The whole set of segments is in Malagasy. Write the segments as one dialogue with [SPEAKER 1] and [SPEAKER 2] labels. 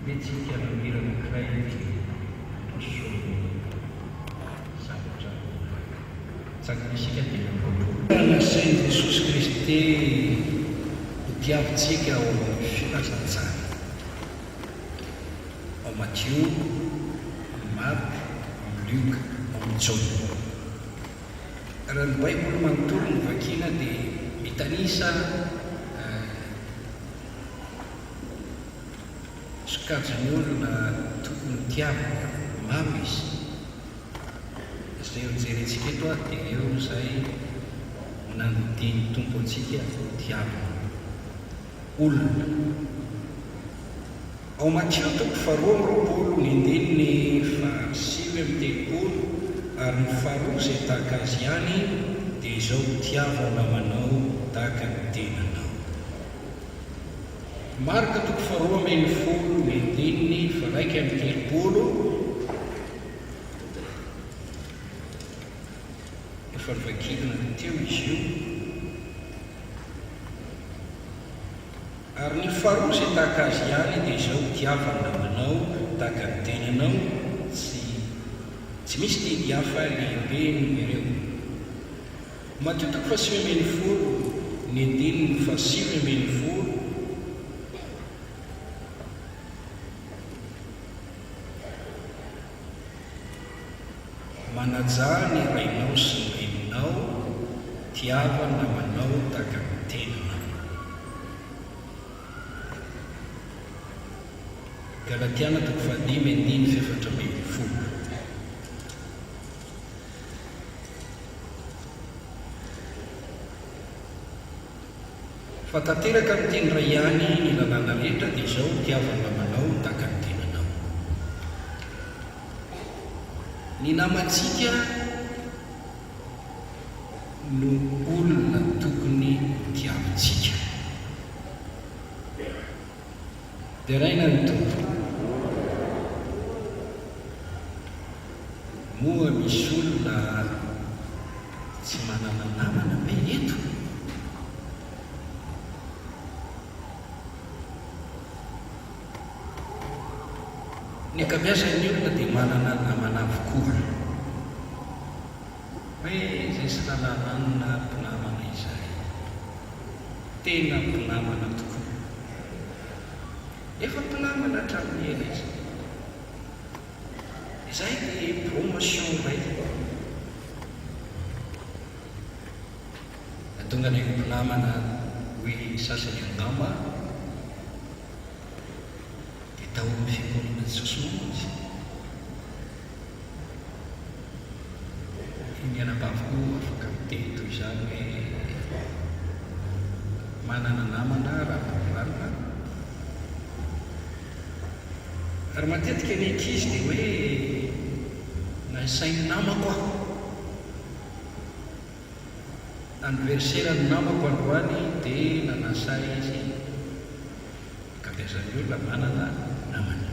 [SPEAKER 1] metsika namirana kiray tosono zavatra tsakanisika dia na Saint Jesosy Kristy ho tiavintsika ao amin'ny filazantsara ao Matthieu, Marc, Luc, John. Raha ny Baiboly manontolo ny vakiana dia mitanisa sokajiny olona tokony tiavana mamy izy. Izay mijerentsika eto dia eo izay nanodiny tompo antsika tiavana olona. Ao Matthieu toko 2:20 ny andininy 7:30 ary ny faharoa izay tahaka azy ihany dia izao tiava namanao tahaka ny tenanao. Marka toko 2:10 ny andininy 1:30 efa nivakilina teo izy io. Ary ny faharoa izay tahaka azy ihany dia izao tiavana namanao tahaka ny tenanao. Tsy misy teny hafa lehibe ireo. Matthieu toko 5:10 ny andininy 7:10 manaja ny rainao sy ny reninao, tiava namanao tahaka ny tenanao. Galatiana toko 5:14 fa tanteraka amin'ny teny ray ihany ny lalàna rehetra dia izao tiavana namanao tahaka ny tenanao. Ny namantsika no olona tokony tiavintsika. Dia raina ny tompo moa misy olona tsy manana namana be eto. Ny ankabeazan'ny olona dia manana namana avokoa. Hoe izay sy lalàna mpinamana izay, tena mpinamana tokoa. Efa mpinamana hatramin'ny ela izy. Izay dia promotion iray. Tonga ny mpinamana hoe sasany angamba dia tao amin'ny fiangonana Jesosy. Ny anabaviko afaka miteny toy izany hoe manana namana raha ary matetika ny ankizy dia hoe nasainy namako aho, anniverseran'ny namako androany dia nanasay izy. Ankabeazan'ny olona manana namana.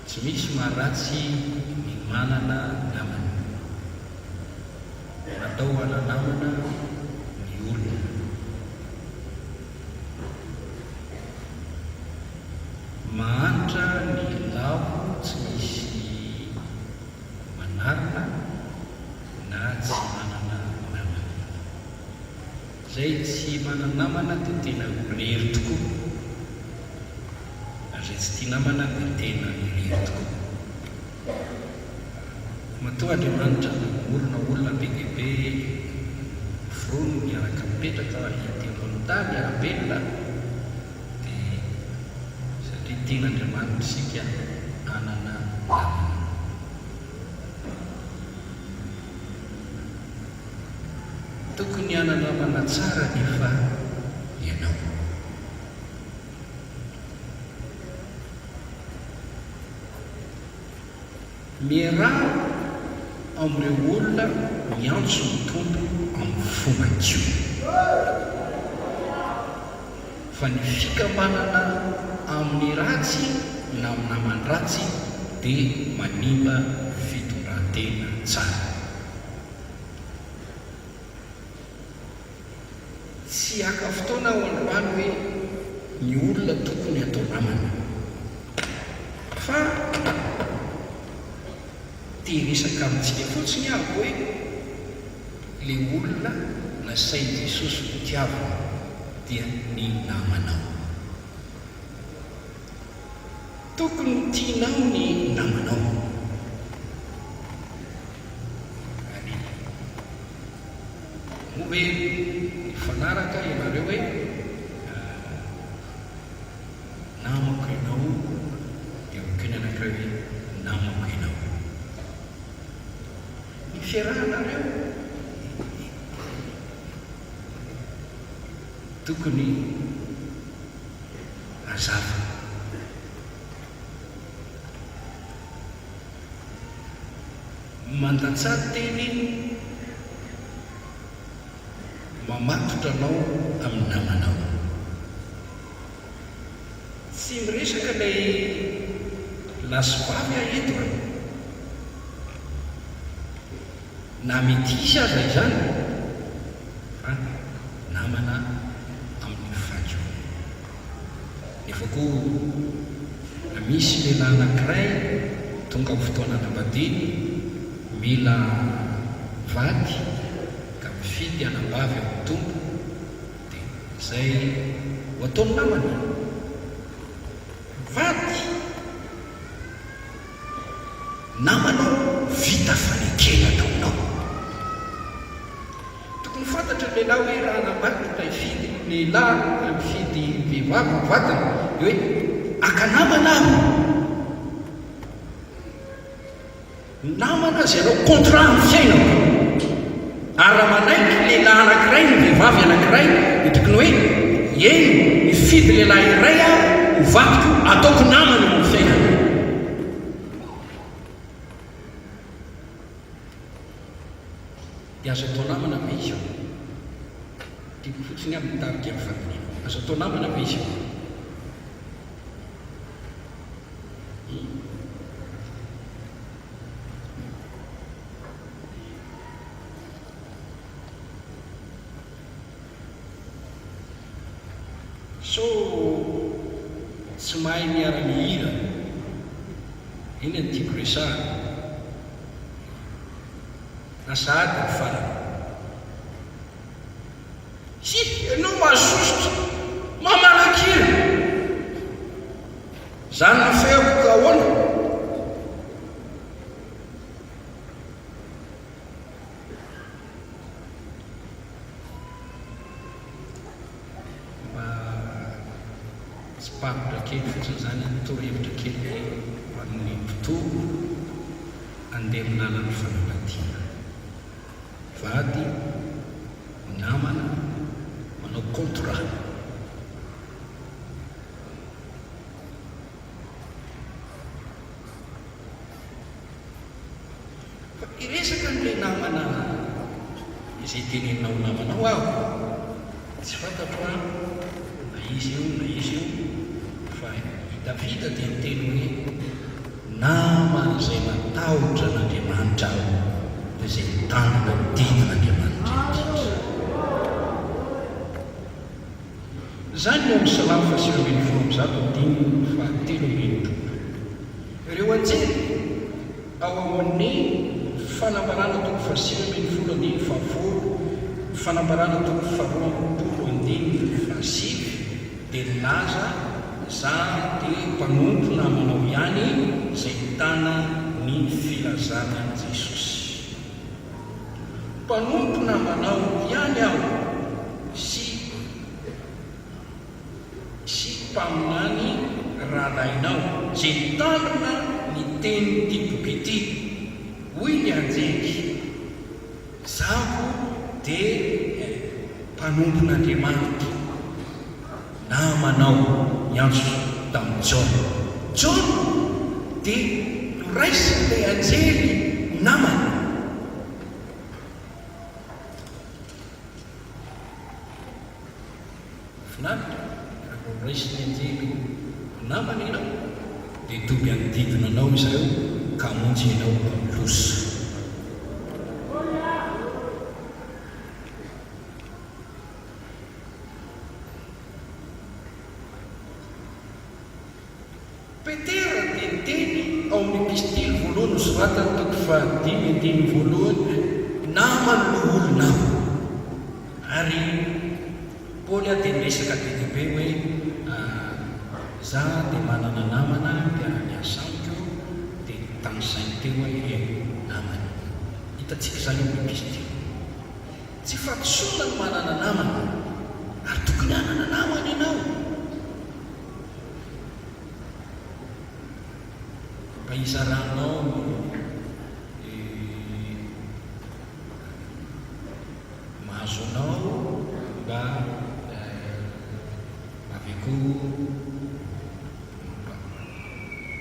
[SPEAKER 1] Tsy misy maharatsy ny manana namana. Natao hananamana ny olona. Mahantra ny lavo tsy misy manarina na tsy manana namana. Izay tsy manana namana dia tena mirery tokoa. Izay tsy tia namana dia tena mirery tokoa. Matoa Andriamanitra namorona olona be dia be forono miaraka mipetraka ety ambony tany arabelona dia satria tiana Andriamanitra isika hanana namana. Tokony hanana namana tsara nefa ianao. Miarahaba amin'ireo olona miantso ny tompo amin'ny fo madio. Fa ny fikamanana amin'ny ratsy na amin'ny namany ratsy dia manimba fitondran-tena tsara. tsy haka fotoana ao androany hoe ny olona tokony atao namana fa teresaka amintsika fotsiny ahko hoe le olona nasain Jesosy hotiavana dia ny namanao. Tokony tianao ny namanao. Ary moa hoe mifanaraka ianareo hoe namako ianao dia okeny anankiray hoe namako ianao. Ny fiarahanareo tokony azava. Mandatsara teny mamatotra anao amin'ny namanao. Tsy miresaka ilay lasovavy eto na mety hisy aza izany fa namana amin'ny fajo. Nefa koa misy lehilahy anankiray tonga amin'ny fotoana anambadiany mila vady ka mifidy anambavy amin'ny tompo dia izay ho ataony namana. Vady namanao vita fanekena ataonao. Tokony fantatra ny lehilahy hoe raha anambaditra hifidy lehilahy mifidy vehivavy vatana dia hoe aka namana aho. Namana zay anao contrat amin'ny fiainako. Ary raha manaiky lehilahy anankiray ny vehivavy anankiray dia tokony hoe eny mifidy lehilahy iray aho ho vadiko ataoko namana amin'ny fiainana. Dia azo atao namana be izy io. Tiako fotsiny amin'ny tarika amin'ny fandiniana. Azo atao namana be izy io. So tsy mahay miara-mihira iny ny tiako resahana. Na sahady ny farany sy ianao mahasosotra mamalankira zany na feako ka ahoana. Tsy paritra kely fotsiny zany torohevitra kely amin'ny mpitoro andeha amin'ny lalan'ny fanambadiana. Vady namana manao contrat. Fa iresaka n'ilay namana izay teneninao namanao aho tsy fantatro aho na izy io fa hitavita dia miteny hoe namana izay matahotra n'Andriamanitra aho dia izay tanana didin'Andriamanitra indrindra. Zany eo amin'ny Salamo 1:7 ireo anjely ao amin'ny fanambarana toko 5:7 fanambarana toko 2:7 dia nilaza zany dia mpanompo namanao ihany izay tana ny filazana Jesosy. Mpanompo namanao ihany aho sy mpaminany rahalainao zay tanana ny teny'ity boky ity. Hoy ny anjely, zaho dia mpanompon'Andriamanitra namanao niantso tamin'ny John dia noraisin'ilay anjely namana. Finaritra raha noraisin'ny anjely namana ianao dia toby anodidina anao izy ireo ka hamonjy ianao amin'ny loso. teny ao amin'ny epistily voalohany soratany toko fahadimy andiny voalohany namany no olonao. Ary Paoly a dia miresaka be dia be hoe za dia manana namana mpiara-miasa amiko dia tanysainy teo hoe namany. Hitantsika izany ao amin'ny epistily. Tsy fatosoana no manana namana, ary tokony hanana namana ianao. Mba izaranao mahazo anao mba avy koa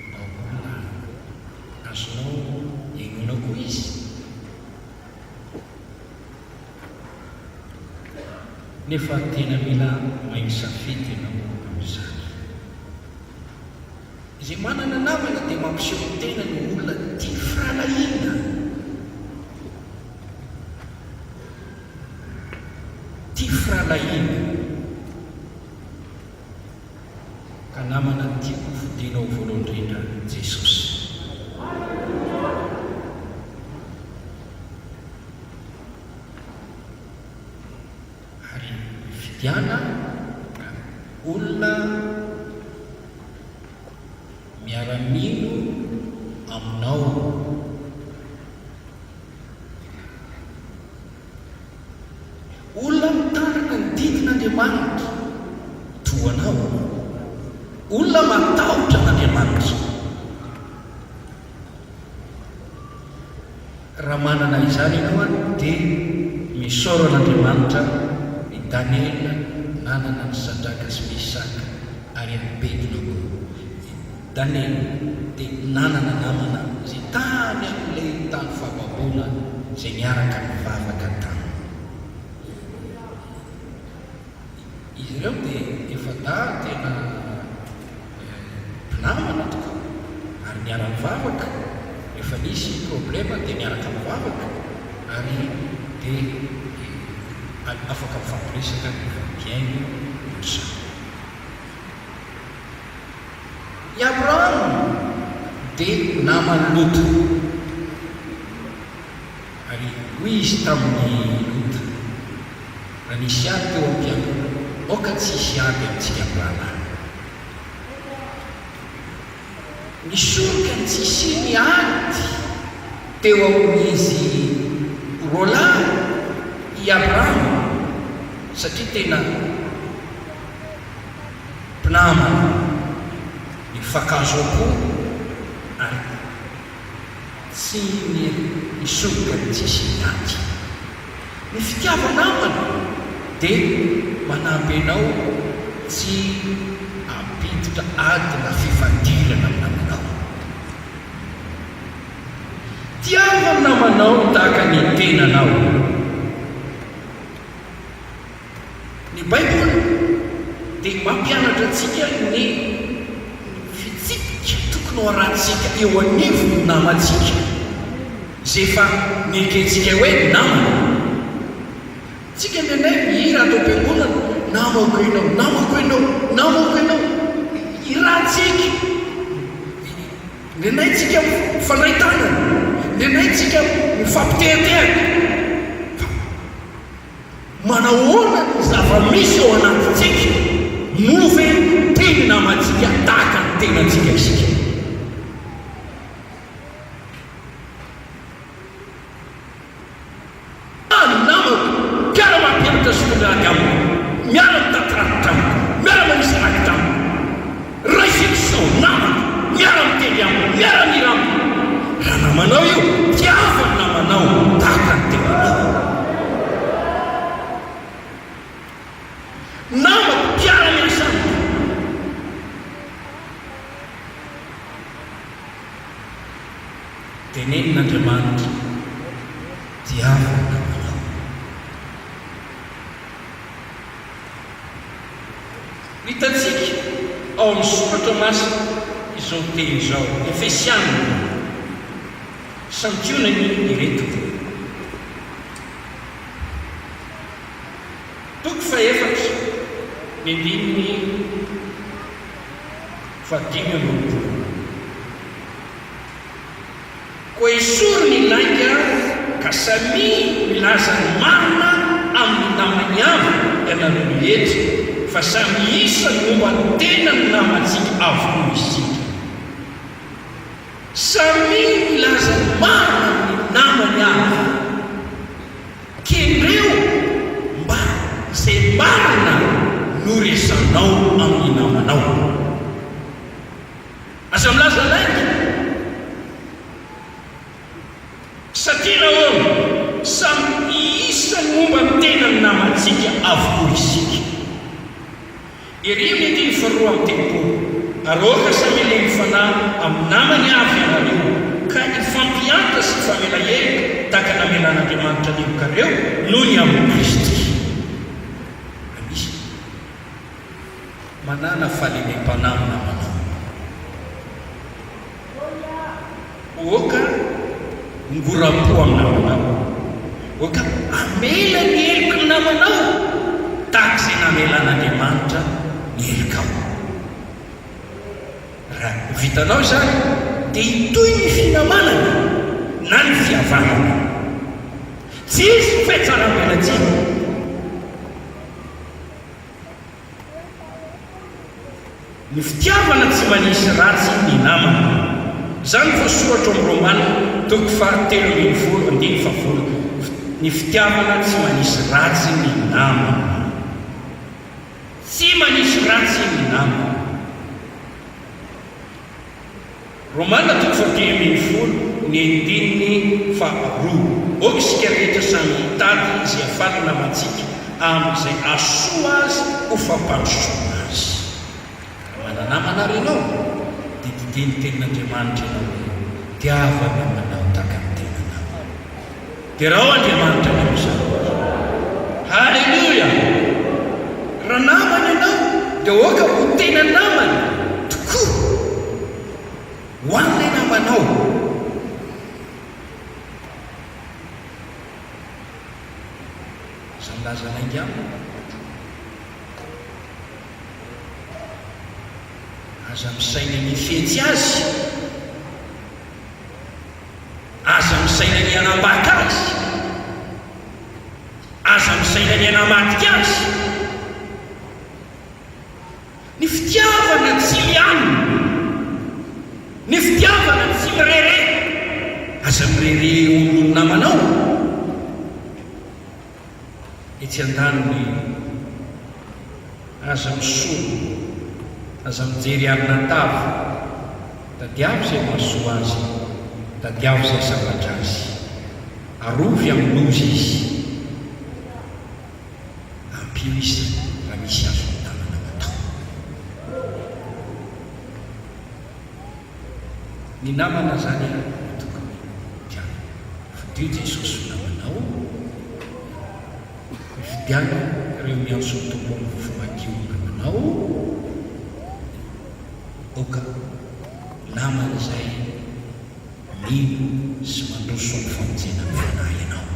[SPEAKER 1] mba olona azonao ianonao koa izy. Nefa tena mila mainy safidy ianao amin'izany. Izay manana namana dia mampiseho tena ny olona tia firalahiana, tia firalahiana. Ka namana tiako fodianao voalohany indrindra Jesosy. Ary fidiana olona miara-mino aminao. Olona mitarika ny didin'Andriamanitra toanao. Olona matahotra n'Andriamanitra. Raha manana izany ianao dia misaoro an'Andriamanitra. I Daniel nanana ny Sadraka sy Mesaka ary Abednego. Daniel dia nanana namana izay tany amin'ilay tany fahababoana izay niaraka mivavaka tany. Izy ireo dia efa tena mpinamana tokoa ary niara mivavaka. Efa nisy problema dia niaraka mivavaka ary dia afaka mifampiresaka miaino ny i Abraham dia namany Lot. Ary hoy izy tamin'ny Lot, raha nisy ady teo am-pianona, oka tsy hisy ady amintsika Abraham. Nisoroka ny tsisy ny ady teo amin'izy roalahy i Abraham satria tena mpinamana. Fakazo koa ary tsy nisoroka ny tsisy ny ady. Ny fitiavanamana dia manampy anao tsy ampiditra ady na fifandirana amin'ny namanao. Tiava namanao tahaka ny tenanao. Ny Baiboly dia mampianatra antsika ny tokony arahantsika eo anivony namantsika izay efa niekentsika hoe namana. Tsika nenay mihira atao am-piangonana, namako ianao, namako ianao, namako ianao. Irahantsika. Nenay tsika mifandray tanana, nenay tsika mifampitehatehaka. Manahoana ny zava-misy ao anatintsika no ve teny namantsika tahaka ny tenantsika isika. Miara mitantaratra amiko, miara manisy rakitra amiko, raisiko sao namana, miara miteny amiko, miara mira amiko. Raha namanao io, tiava ny namanao tahaka ny tenanao. Namako mpiara-miasa amiko. Tenenin'Andriamanitra, tiava ny namanao. Hitantsika ao amin'ny soratra masina izao teny izao, Efesiana, santionany ireto. Toko faefatra ny andininy fadimy ambinipolo. esory ny laika ka samy milazany marina amin'ny namany avy ianareo rehetra fa samy isa ny momba ny tena ny namantsika avokoa isika. Samy milazany marina amin'ny namany avy kendreo mba izay marina noresanao amin'ny namanao. Aza milaza laika satria nahoana samy isany momba ny tena ny namantsika avokoa isika. Irio ny teny faharoa amin'ny telopolo aroka samy le mifanahy amin'ny namany avy ianareo ka ifampianta sy famelahelo tahaka namelan'Andriamanitra niokareo noho ny amin'ny Kristy. Anisy manana fahalemem-panahy namanao. Oka ngoram-po amin'ny namanao. Oka amela ny heloka ny namanao tahaka izay namelan'Andriamanitra ny helokao. Raha vitanao izany dia itoy ny finamanana na ny fihavanana. Tsy izy fihetsara-belantsika. Ny fitiavana tsy manisy ratsy ny namana. Izany voasoratra amin'ny Romana toko 13:10. Ny fitiavana tsy manisy ratsy ny namana. Tsy manisy ratsy ny namana. Romana toko 13:10 ny 2. Oka isika rehetra samy hitady izay ahafahana namantsika amin'izay asoa azy ho fampandrosoana azy. Mananamana renao dia didiny tenin'Andriamanitra ianao tiava namanao tahaka ny tenanao. Dia raha ao Andriamanitra anao izany. Halleluia! Raha namana ianao dia oka ho tena namana tokoa ho an'ilay namanao. Milaza naingamo aza misaina ny fetsy azy, aza misaina ny anambaka azy, aza misaina ny anamatika azy. Ny fitiavana tsy lianina, ny fitiavana tsy mirere, aza mirere olo namanao. Etsy an-daniny aza misolo, aza mijery arina tavy, tadiavo izay mahasoa azy, tadiavo izay zavatra azy, arovy amin'ny loza izy, ampio izy raha misy azo ny tanana matao. Ny namana zany tokony tiana. Fidio Jesosy namanao, fidiana ireo miantso ny tompony fomadio namanao. Oka namana izay mino sy mandroso ny famonjena ny fanahy ianao.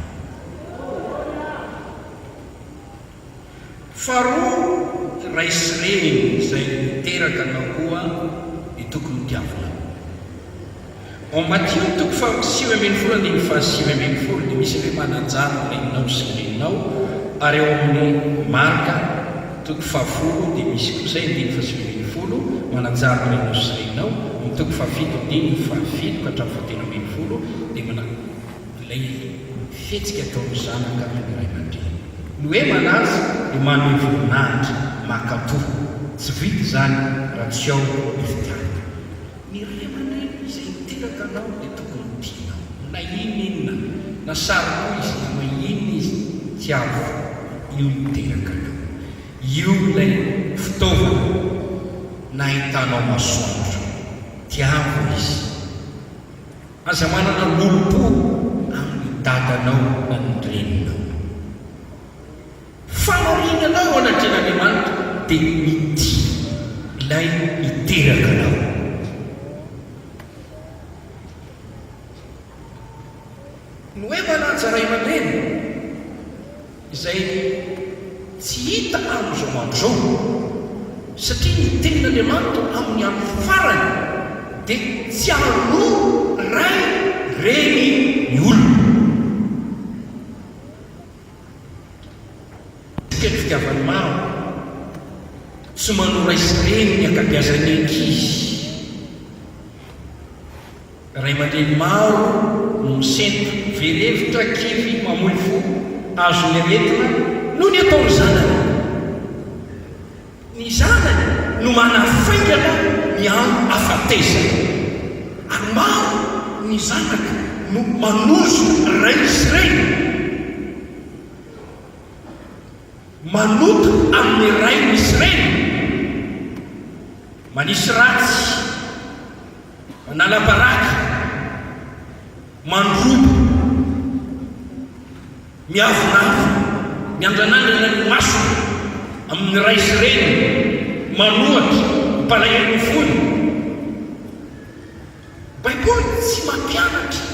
[SPEAKER 1] Faharoa ray sy reny izay miteraka anao koa ny tokony tiavinao. Ao Matteo toko 9:7 dia misy hoe mananjara renao sy renao. Ary eo amin'ny Marka toko 10 dia misy koa izay 9:7 mananjara renao sy renao. Amin'ny toko 7:7 ka hatramin'ny 10 dia ilay fihetsika ataon'ny zanaka amin'ny ray aman-dreny. Ny hoe manazy dia manome voninahitra makato. Tsy vidy izany raha tsy ao ny fitiavana. Ny ray aman-dreny izay miteraka anao dia tokony tianao. Na inona na sary koa izy na inona izy tiavo. Io miteraka anao. Io ilay fitaovana na hitanao masoandro. Tiavo izy. Aza manana lolo-po amin'ny dadanao na ny reninao. Fanorinanao anatrehan'Andriamanitra dia mity ilay miteraka anao. Ny hoe mananja ray aman-dreny izay tsy hita amin'izao mandro satria ny tenin'Andriamanitra amin'ny andro farany dia tsy alo ray reny ny olona kely fitiavany maro tsy manora isireny ny akabiazany ankizy ray aman-dreny maro no misento verevitra kivy mamoly fo azo ny aretina no ny ataony zanany ny zanany no manafaingana ny afatezana ary maro ny zanaka no manozo ray isireny manota amin'ny ray misy reny manisy ratsy manala-baraka mandrobo miavonavo miandranandrina ny masona amin'ny ray sy reny manohatra mpalahelo fony baiboly tsy mampianatra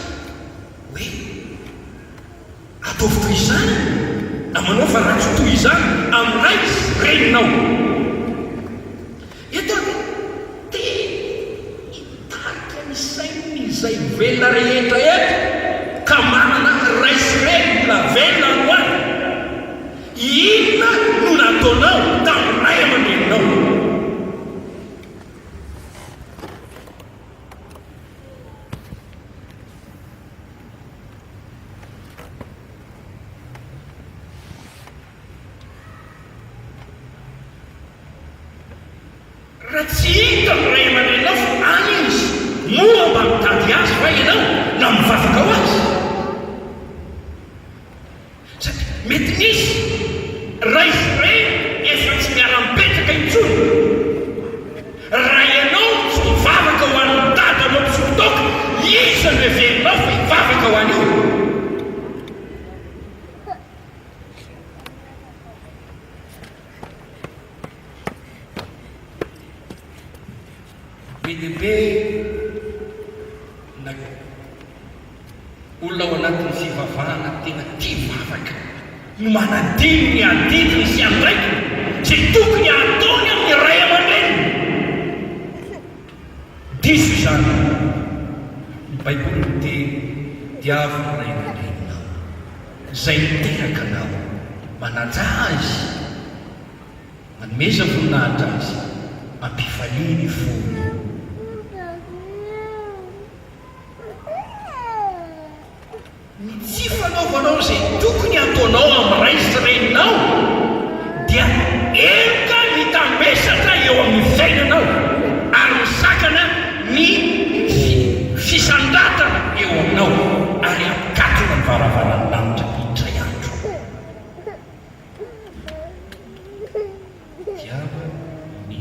[SPEAKER 1] hoe ataovy toy izany na manao fa ratsy toy izany amin'ny ray sy reninao eto te hitarika ny sainy izay velona rehetra eto ka manana ray sy reny mbola velona no any inona no nataonao tamin'ny ray aman-dreninao raha tsy hita ny ray aman-drenao fa any izy moa mba mitady azy fa ianao na mivavaka ao azy sady mety nisy ray sy reny efa tsy miara-mipetraka intsony raha ianao tsy mivavaka ho an'ny dady anao mpisotoka iza no everinao fa hivavaka ho an'io be dehibe na olona ao anatin'ny fivavahana tena tia vavaka no manadiny ny adidiny sy andraiki zay tokony ataony amin'ny ray aman-dreny diso izany ny baiboly no te diavo ny ray aman-dreninao zay miteraka anao manaja azy manomeza voninahitra azy ampifaliany fony tsy fanaovanao zay tokony ataonao amin'ny ray sy reninao dia eloka mitambesatra eo amin'ny fiainanao ary misakana ny fisandratana eo aminao ary ampikatona ny varavarany lanitra indray andro diava ny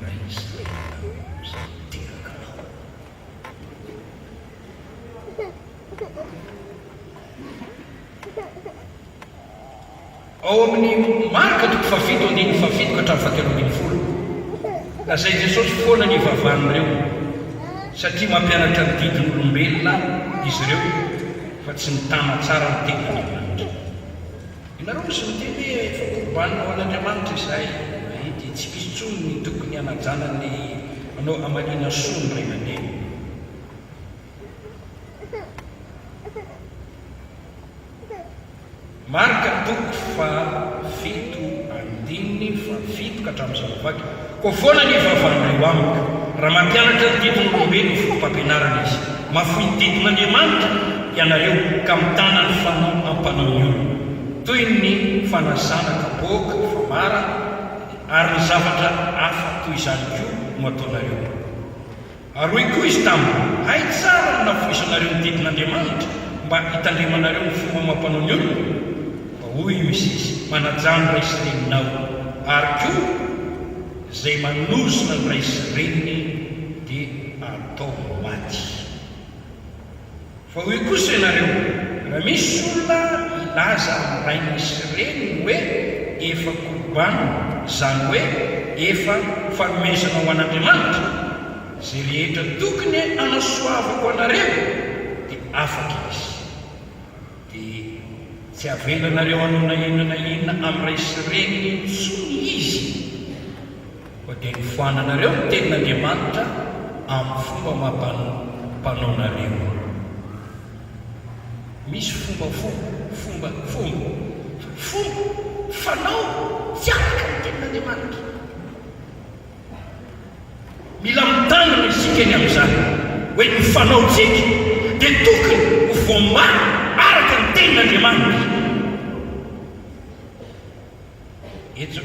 [SPEAKER 1] ray sy reninao zay teraka anao ao amin'ny marika toko fafito andiny fafito ka hatramin'ny fahakelobiny folo lazay Jesosy foana ny ivavahan'ireo satria mampianatra ny didin'olombelona izy ireo fa tsy mitana tsara ny tenan'Andriamanitra ianareo misy miteny hoe efa korbanina ho an'Andriamanitra izay dia tsy misy intsony ny tokony hanajana ny anao amaliana soa ny ray aman-dreny marika toko fafito andiny fafito ka hatramin'ny zavavaky koa foana ny ivavahana eo amiko raha mampianatra ny didin'olombelona fotom-pampianarana izy mafoy ny didin'Andriamanitra ianareo ka mitana ny fanao ampanao ny olona toy ny fanasana kapoaka famara ary ny zavatra hafa toy izany koa no ataonareo aroy koa izy taminy hay tsara ny nafoisanareo ny didin'Andriamanitra mba hitandremanareo ny fomba mampanao ny olona hoy misy izy manajany ray sy reninao ary koa zay manozona ny ray sy reniny dia atao maty fa hoy kosa ianareo raha misy olona ilaza amin'ny ray misy reniny hoe efa korbana zany hoe efa fanomezana ho an'Andriamanitra zay rehetra tokony anasoavako anareo dia afaka izy tsy avelanareo anona inona amin'ny ray sy reniny tsony izy fa dia nifoananareo ny tenin'Andriamanitra amin'ny fomba mampanaonareo misy fomba fanao tsy afaka ny tenin'Andriamanitra. Mila mitandrina isika eny amin'izany hoe ny fanaontsika dia tokony ho voamary araka ny tenin'Andriamanitra. Eto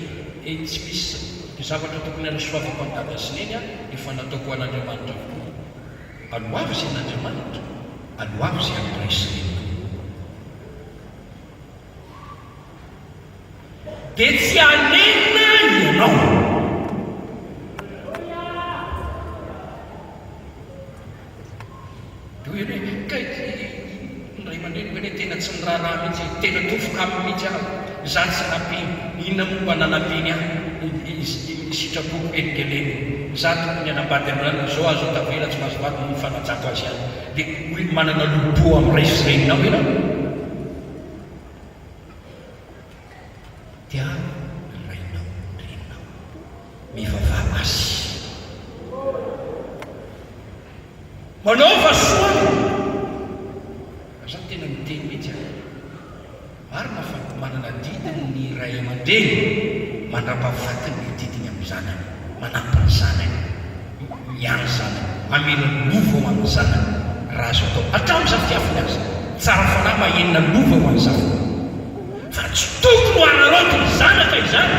[SPEAKER 1] tsy misy zavatra tokony arasoavam-pandava sineny a efa nataoko an'Andriamanitra avokoa. Aloavo izay n'Andriamanitra, aloavo izay amin'ny Israely. Dia tsy hanena ianao. Dia hoe ray aman-dreny hoe tena tsy niraharaha mihitsy, tena tofoka aminy mihitsy aho. Zany sy nampiny, inona momba nanampiny aho sitrapoko elikeleny. Za tokony anambady amin'rano zao azo tavela tsy mahazo vaky ny fanatsako azy any. Dia hoe manana lobo amin'ny ray sy reninao ianao. Dia rainao, reninao, mivavaka azy. Manaova soa. Za tena miteny mihitsy aho. Marina fa manana didiny ny ray aman-dreny mandrapahafatiny ny didiny amin'ny zanany, manampy ny zanany, miany zanany, mamela lova ho amin'ny zanany. Raha azo atao hatramin'izany fiafiny azy, tsara fanahy mahenona lova ho an'izany. Fa tsy tokony ho anaraoty ny zanaka izany,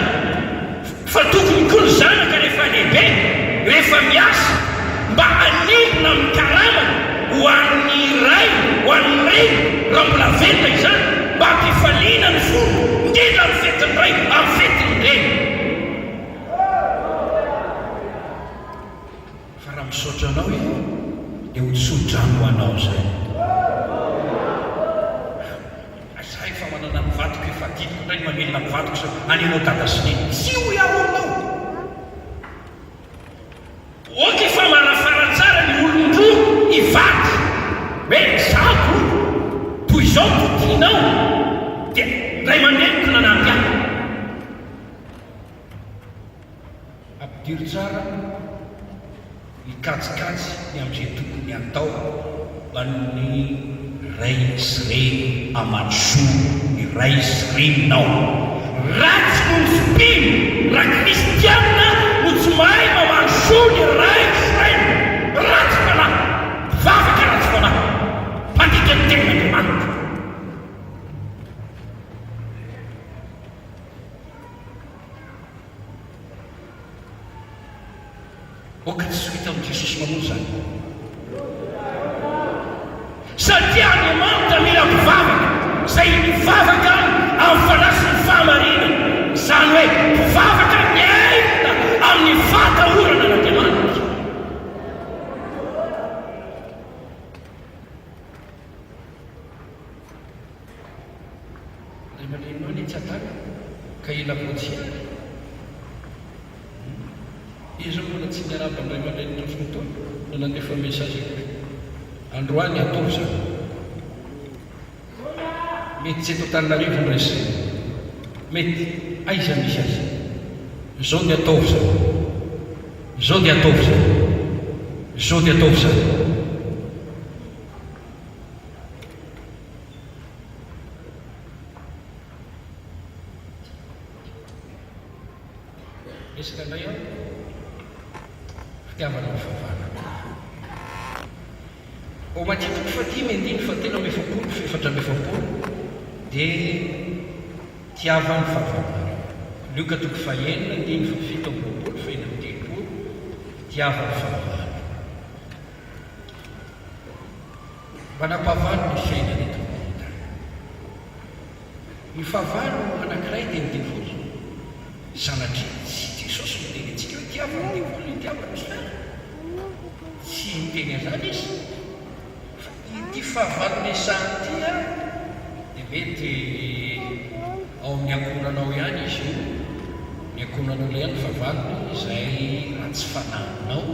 [SPEAKER 1] fa tokony koa ny zanaka rehefa lehibe, rehefa miasa, mba hanimbona amin'ny karamany ho an'ny ray, ho an'ny reny, raha mbola velona izany, mba hampifaliana ny folo, indrindra amin'ny fetiny ray, amin'ny fetiny reny. Fa raha misaotra anao io, dia ho tsodrano anao zay. Zay fa manana ny vatoko efa ditiko indray mamelona ny vatoko sa anenao dada sineny. Tsy ho iaho anao. Oka fa manafara tsara ny olon-droa hivaky. Hoe zako toy izao totianao. Dia ray aman-dreniko nanampy ahy. Ampidiry tsara hikajikajy ny amin'izay tokony atao an'ny ray sy reny aman-soa ny ray sy reninao. Ratsy no ny fipiny raha kristianina no tsy mahay mamano soa ny ray sy reny. Ratsy fanahy, vavaka ratsy fanahy, mpandika ny tenin'Andriamanitra. Oka tsy hita amin'ny Jesosy mamono zany. Satria Andriamanitra mila mpivavaka, izay mivavaka amin'ny fanahy sy ny fahamarinana. Izany hoe mpivavaka miaina amin'ny fatahorana n'Andriamanitra. Ray aman-drenynao ny tsy ataka ka ela voatsiny. Izy mbola tsy niaraba ny ray aman-dreny tro fotoana no nandefa mesazy androany atao zany. Mety tsy eto Antananarivo ny resy, mety aiza misy azy. Zao ny ataovy zany, zao ny ataovy zany, zao ny ataovy zany. Resaka indray aho fitiavana ny fahavana. Ao matitiko fatimy andiny fatelo amby efapolo efatra amby efapolo dia tiavana ny fahavana. Luka toko fahenina andiny fafito amby roapolo fahenina amby telopolo tiavana ny fahavana. Manampahavano ny fiainana eto amin'ny ny fahavano anankiray dia ny devolo. Sanatria tsy Jesosy miteny antsika hoe tiavana ny devolo, ny tiavana ny fiainana. Tsy miteny an'izany izy. Ity fahavalony sany ity a dia mety ao amin'ny ankonanao ihany izy io. Ny ankonanao ilay ihany fahavalony izay raha tsy fanahinao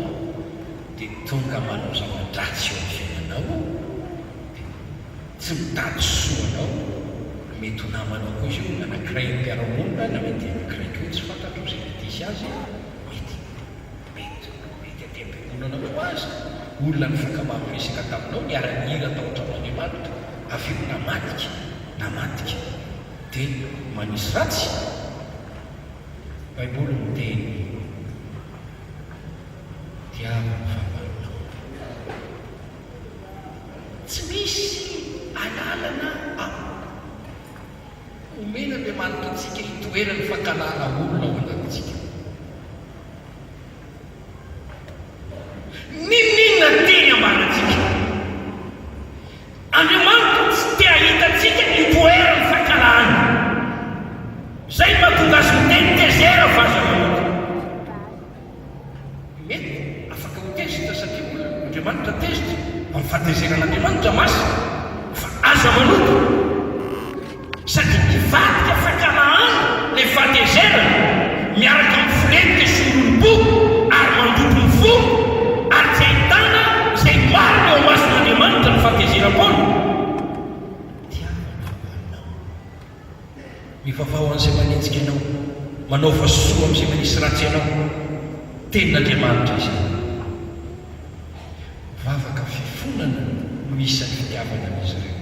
[SPEAKER 1] dia tonga manao zava-dratsy eo amin'ny fiainanao, dia tsy mitady soanao. Mety ho namanao koa izy io anankiray ny mpiara-monina na mety anankiray koa tsy fantatro izay ditisy azy, mety atem-piangonanao azy. Olona ny fakamamy resaka taminao niara-nihira tao an-trano Andriamanitra avy io namadika dia manisy ratsy. Baiboly miteny diavy fahavalonao. Tsy misy alalana omena Andriamanitra antsika hitoerany fankalana olona ao anatintsika. Ninona teny ambaratsika? Andriamanitra tsy te ahitatsika hitoerany fankalana. Zay mahatonga azy miteny tezera fahazamanota. Mety afaka ho tezitra satria olona Andriamanitra tezitra amin'ny fahatezeran'Andriamanitra masy, fa aza manota satria hivadika fankalana le fahatezerana miaraka amin'ny filentika sy olom-boko ary mandoko ny fo ary tsy ahitana izay marina eo mason'Andriamanitra ny fahatezeram-pona. Mivavao an'izay manenjika ianao, manao vasoa amin'izay manisy ratsy ianao, tenin'Andriamanitra izay. Vavaka fifonana no isan'ny fitiavana an'izy ireo.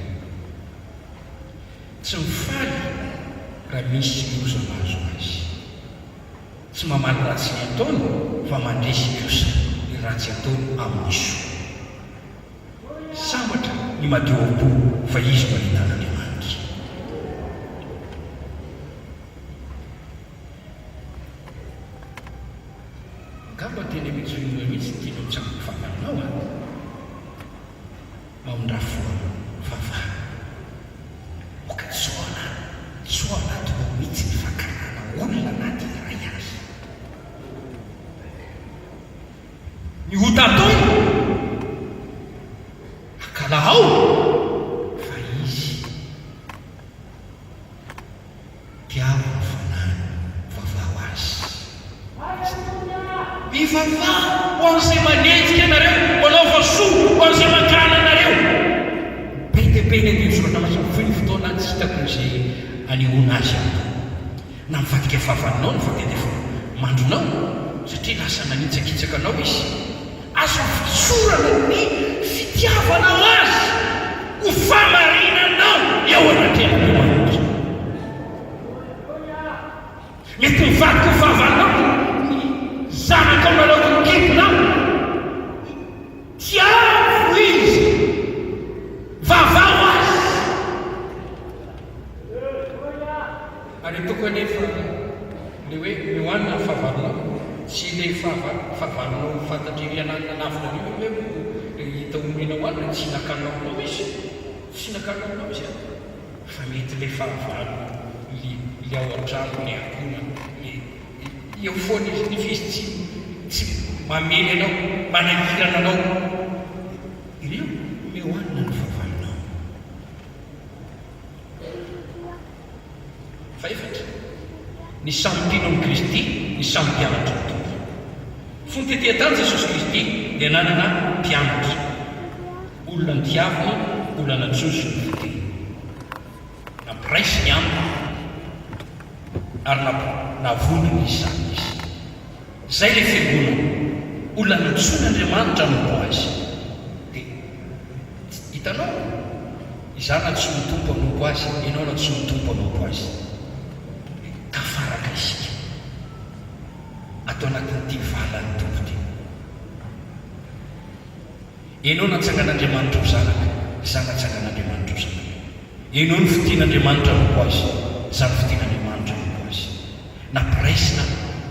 [SPEAKER 1] Tsy mifaly raha misy loza mahazo azy. Tsy mamaly ratsy ny ataony fa mandresy kosa ny ratsy ataony amin'ny soa. Sambatra ny madio am-po fa izy maninan'Andriamanitra. Gamba teny mitsoina mihitsy tianao tsako famanao a mamondrafoa vavaha oka tsoana tao mihitsy ny fankalana olona anaty iray azy. Ny hota atao akala ao fa izy tiavo ny fanany vavao azy. Mivavah ho an'izay manenjika anareo, manao vasoa ho an'izay mankana anareo. Be dia be ny andretsona masafo ny fotoana tsy hitako izay anehoana azy na mivadika fahavalonao no fahatedefa mandronao satria lasa nanitsakitsaka anao izy. Azo fitsorana ny fitiavanao azy ho famarinanao eo anatin'Andriamanitra. Mety mivadika ho fahavalonao zanaka ao nalaoko ny kiponao, tiavo izy, vavao azy. Ary toko anefa le hoe mioanina ny fahavalonao, tsy le fahavalonao fantatry riananina nafinareo hoe hita omenao anina tsy nakanao izy, tsy nakanao izy fa mety le fahavalo le ao an-trano ny akona eo foana izy ny fizy tsy mamely anao, manahirana anao. Ireo mioanina ny fahavalonao. Faefatra, ny samy mpino amin'ny Kristy, ny samy mpianatra ny tompo. Fony tetehantany Jesosy Kristy dia nanana mpianatra, olona ny tiavina, olona natsoso ny fiteny, nampiraisy ny amina ary navonony izany izy. Zay le fiangonana, olona natsoin'Andriamanitra nompo azy. Dia hitanao, izany natsoa ny tompo hanompo azy, ianao natsoa ny tompo hanompo azy. Tafaraka isika atao anatin'ity valan'ny tompo ty. Ianao natsangan'Andriamanitra ho zanaka, izany natsangan'Andriamanitra ho zanaka. Ianao ny fitian'Andriamanitra nompo azy, izany fitian'Andriamanitra nompo azy. Nampiraisina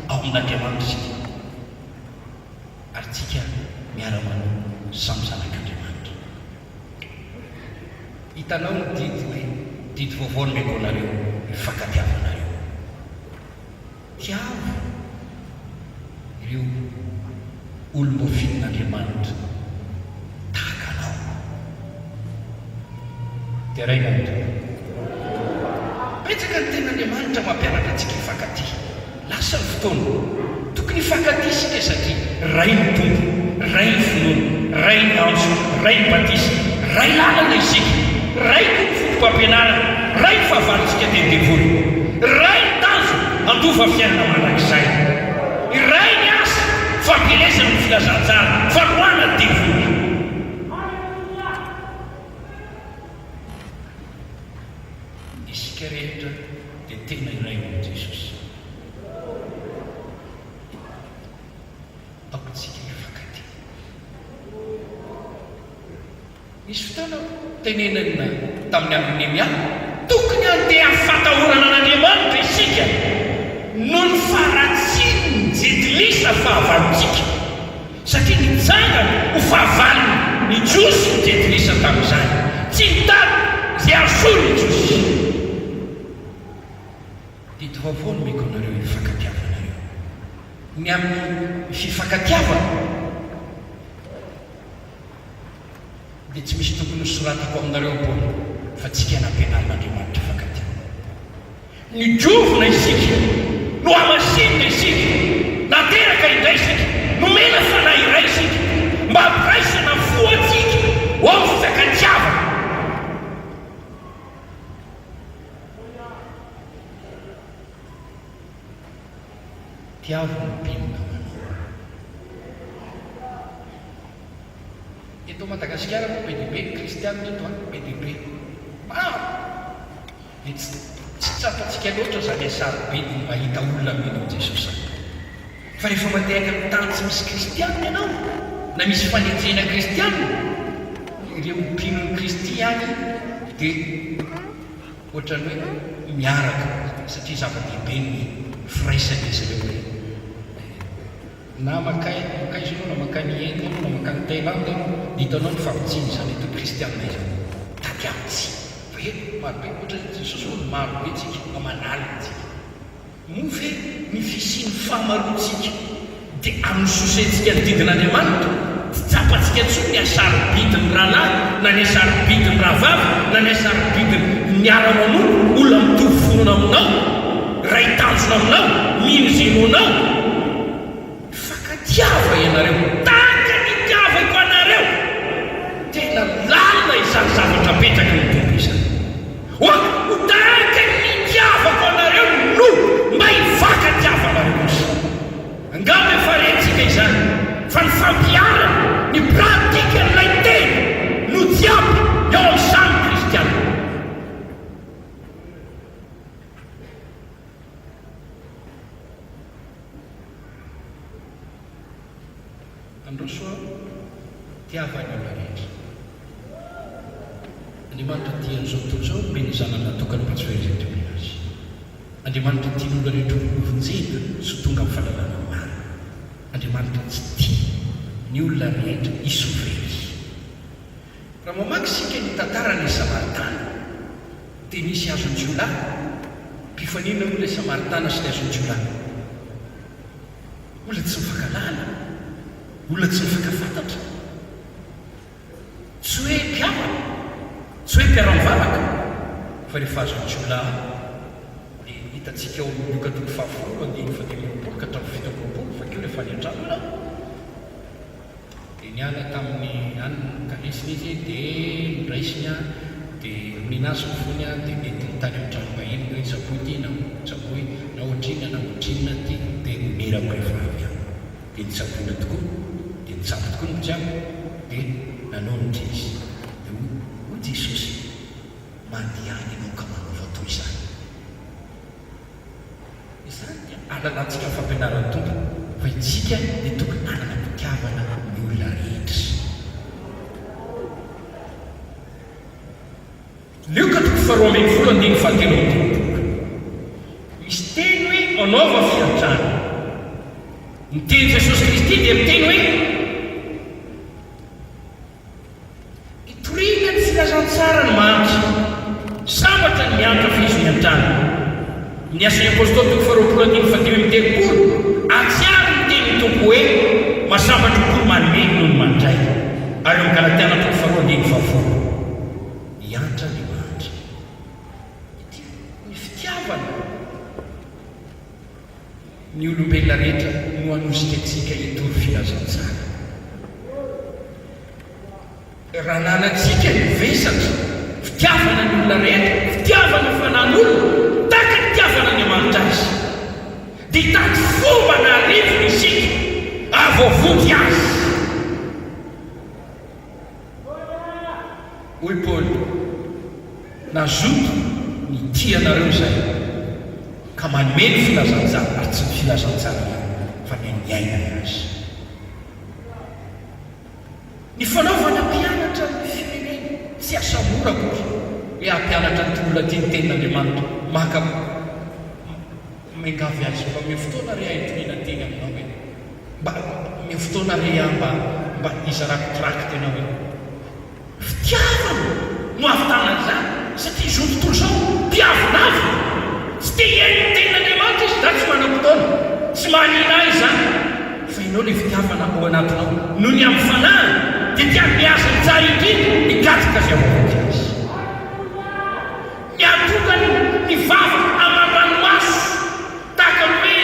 [SPEAKER 1] ao amin'Andriamanitra isika ary tsika miara-manao samy zanak'Andriamanitra. Hitanao ny didy hoe didy vaovao ny meko anareo, mifankatiavanareo. Tiavo ireo olom-boafinin'Andriamanitra tahaka anao. Dia ray nahitra betsaka ny ten'Andriamanitra mampianatra antsika hifankaty. Lasa ny fotoana tokony hifankaty isika satria ray ny tompo, ray ny finoana, ray ny antso, ray ny batisa, ray lalana isika, ray ny fotom-pampianarana, ray ny fahavalontsika teny-devoly, ray ny tanjo andova fiainana mandrakizay, ray ny asa fampilesana ny filazantsara, faroana ny devoly. dia tena iray amin'i Jesosy. Aotsika hifankatia. Misy fotoana tenenana tamin'ny amin'ny miana tokony andeha amin'ny fatahorana an'Andriamanitra isika no ny faratsiany jedilisa fahavalontsika satria nitsangana ho fahavalony ny Josy ny jedilisa tamin'izany tsy mitady izay azory ny Josy. Dito vavony meko anareo hifankatiavanareo ny amin'ny fifankatiavana dia tsy misy tokony soratako aminareo boly fa tsika nampianarin'Andriamanitra hifankatiavana. Ny diovina isika no hamasinina isika nateraka indray isika nomena fanahy iray isika mba hampiraisana foatsika ho amin'ny fifankatiavana. Tiavana mpinona manao. Eto Madagasikara moa be dia be ny kristianina eto be dia be maro. Tsy tsapantsika loatra zany asarobidiny mahita olona mino Jesosy. Fa rehefa mandehaka amin'ny tany tsy misy kristianina ianao na misy fanenjena kristianina, ireo mpinon'ny Kristy ihany dia ohatran'ny hoe miaraka satria zava-dehibe ny firaisana izy ireo. Na makay izy ianao na makay ny Inde ianao na makay ny Thailande ianao, hitanao ny fampitsiana izany eto kristianina izany tady amitsy. Hoe marobe ohatra Jesosy olo marobe tsika mba manalitsika. Moa ve ny fisiany fahamaroantsika dia amin'ny sosentsika ny didin'Andriamanitra tsy tsapantsika intsony ny asarobidiny rahalahy na ny asarobidiny rahavavy na ny asarobidiny miara-manolo olona mitovy fonona aminao, ray tanjona aminao, mino zenonao. Tiava ianareo tahaka ny tiavako anareo tena lalina izany zavatra petraka ny tombo izany. Ho tahaka ny tiavako anareo no mba hivaka tiavanareo kosa. Angamba efa rentsika izany fa ny fampiarana ny pratika n'ilay tena no jiaby eo amin'ny samy kristianina. Androsoa tiavany olona rehetra. Andriamanitra tia an'izao tontolo izao omeny zanany natokana mba tsy faherizan-teo azy. Andriamanitra tia olona rehetra ovonjena sy tonga amin'ny fahalalana maro. Andriamanitra tsy tia ny olona rehetra isovery. Raha mamaky isika ny tantaran'ny Samaritana dia nisy azon-jiolahy mpifanina olona Samaritana sy ny azon-jiolahy. Olona tsy mifankalala, olona tsy mifankafantatra, tsy hoe mpiavana, tsy hoe mpiara-mivavaka, fa rehefa azon-jiolahy dia hitantsika ao amin'ny toko fahafolo andiny fadimy-roapolo ka hatramin'ny fito amby roapolo fa keo rehefa any an-trano ianao dia niala tamin'ny aniny kalesiny izy dia niraisiny a dia ninazy ny fony a dia mety nitany amin'ny trano bahiny hoe tsaboy ty na tsaboy na ohatrina na ohatrina ty dia mera-mivavy a dia nitsaboina tokoa dia nitsabo tokoa ny jiaby dia nanao ny Jesy dia ho Jesosy mandiany ianao ka manaova toy izany. Izany dia alalantsika ny fampianaran'ny tompony fa itsika dia tokony anana mpitiavana ny olona rehetra. Luka toko faharoa ambin'ny folo andiny fahatelo amby dimampolo. Misy teny hoe anaova fiantrana. Ny teny Jesosy Kristy dia miteny hoe itoriana ny filazantsara ny mahantra, sambatra ny miantra fizy ny an-trano. Ny asan'ny apôstôly toko faharoapolo andiny fadimy amby telopolo atsiary ny teny tompo hoe masambatra koa manome noho ny mandray. Ary amin'ny Galatiana toko faharoa andiny fahafolo iantra ny mahantra. Ny fitiavana ny olombelona rehetra no anosika antsika hitory filazantsara. Raha nanantsika ny vesatra fitiavana ny olona rehetra, fitiavana fanan'olona tahaka ny tiavana ny amanitra azy, dia hitady fomba na arivony isika avoavoky azy. Hoy Paoly, nazoto ny tianareo izay ka manome ny filazantsara ary tsy ny filazantsara fa ny miaina azy. Ny fanaovana mpianatra ny firenena tsy asa mora koa hoe ampianatra ny olona tia ny tenin'Andriamanitra maka mengavy azy mba me fotoana re ahitonena teny aminao hoe mba me fotoana re mba izarakotrako tena hoe fitiavana no avitanana zany satria zao tontolo zao mpiavinavy tsy te hiaino ny tenin'Andriamanitra izy da tsy manam-potoana tsy manina azy zany fa inao le fitiavana ao anatinao no ny amin'ny fanahy dia tiany miasa ny tsara indrindra migatsika zay avaovaky azy miatokany ny vava aman-dranomaso tahaka ny hoe